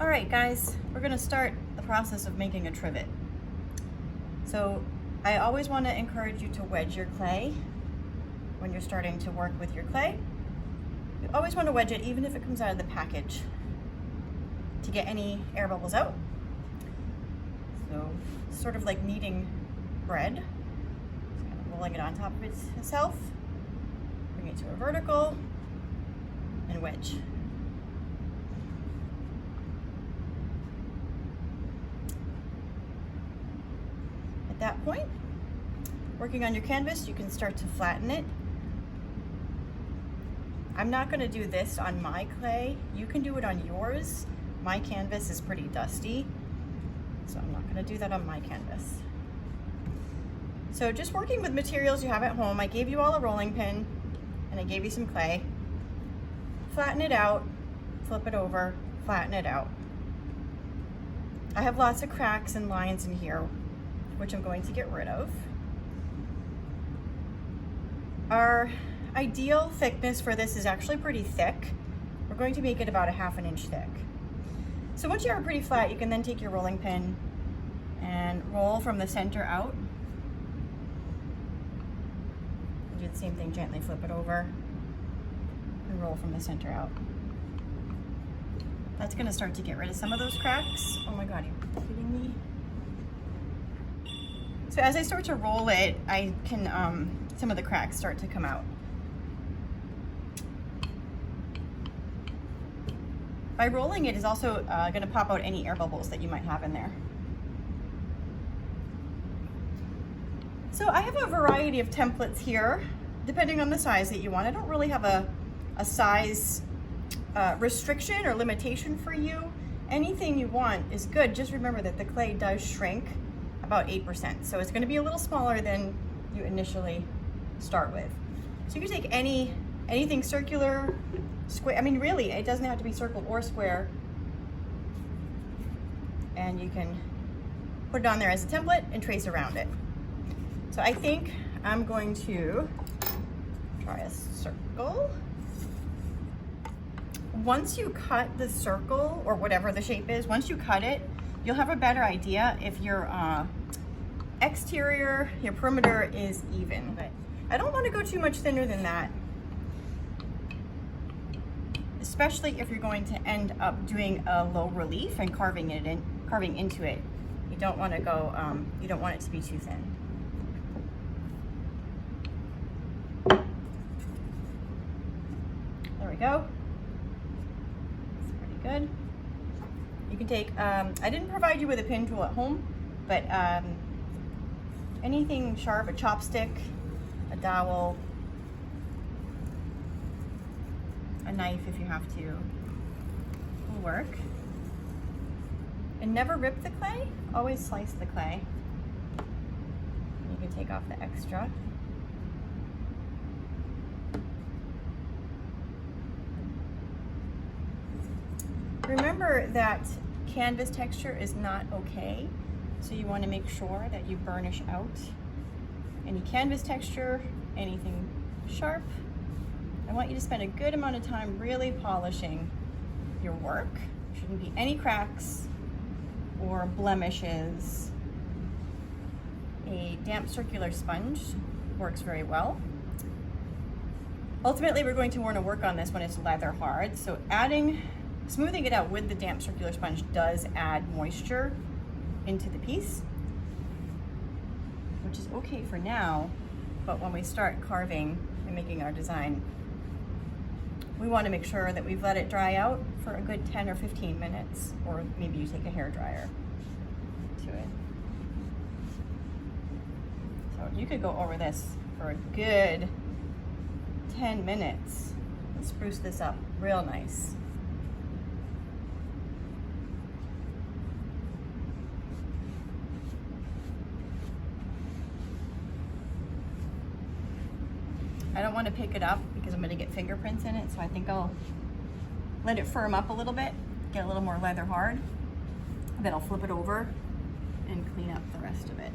All right, guys, we're gonna start the process of making a trivet. So I always want to encourage you to wedge your clay when you're starting to work with your clay. You always want to wedge it, even if it comes out of the package, to get any air bubbles out. So sort of like kneading bread. Just kind of rolling it on top of itself, bring it to a vertical, and wedge. At that point, working on your canvas, you can start to flatten it. I'm not going to do this on my clay. You can do it on yours. My canvas is pretty dusty, so I'm not going to do that on my canvas. So just working with materials you have at home, I gave you all a rolling pin and I gave you some clay. Flatten it out, flip it over, flatten it out. I have lots of cracks and lines in here, which I'm going to get rid of. Our ideal thickness for this is actually pretty thick. We're going to make it about a ½ inch thick. So once you are pretty flat, you can then take your rolling pin and roll from the center out. Do the same thing, gently flip it over and roll from the center out. That's gonna start to get rid of some of those cracks. Oh my God, are you kidding me? So as I start to roll it, I can, some of the cracks start to come out. By rolling it is also gonna pop out any air bubbles that you might have in there. So I have a variety of templates here, depending on the size that you want. I don't really have a size restriction or limitation for you. Anything you want is good. Just remember that the clay does shrink about 8%. So it's gonna be a little smaller than you initially start with. So you can take anything circular, square, I mean really, it doesn't have to be circle or square. And you can put it on there as a template and trace around it. So I think I'm going to try a circle. Once you cut the circle, or whatever the shape is, once you cut it, you'll have a better idea if your exterior, your perimeter is even. But I don't want to go too much thinner than that, especially if you're going to end up doing a low relief and carving into it. You don't want to go, you don't want it to be too thin. There we go. It's pretty good. You can take, I didn't provide you with a pin tool at home, but anything sharp, a chopstick, a dowel, a knife if you have to, will work. And never rip the clay, always slice the clay. You can take off the extra. Remember that canvas texture is not okay, so you want to make sure that you burnish out any canvas texture, anything sharp. I want you to spend a good amount of time really polishing your work. Shouldn't be any cracks or blemishes. A damp circular sponge works very well. Ultimately, we're going to want to work on this when it's leather hard, so smoothing it out with the damp circular sponge does add moisture into the piece, which is okay for now, but when we start carving and making our design, we want to make sure that we've let it dry out for a good 10 or 15 minutes, or maybe you take a hair dryer to it. So you could go over this for a good 10 minutes and spruce this up real nice. I don't want to pick it up because I'm going to get fingerprints in it, so I think I'll let it firm up a little bit, get a little more leather hard, then I'll flip it over and clean up the rest of it.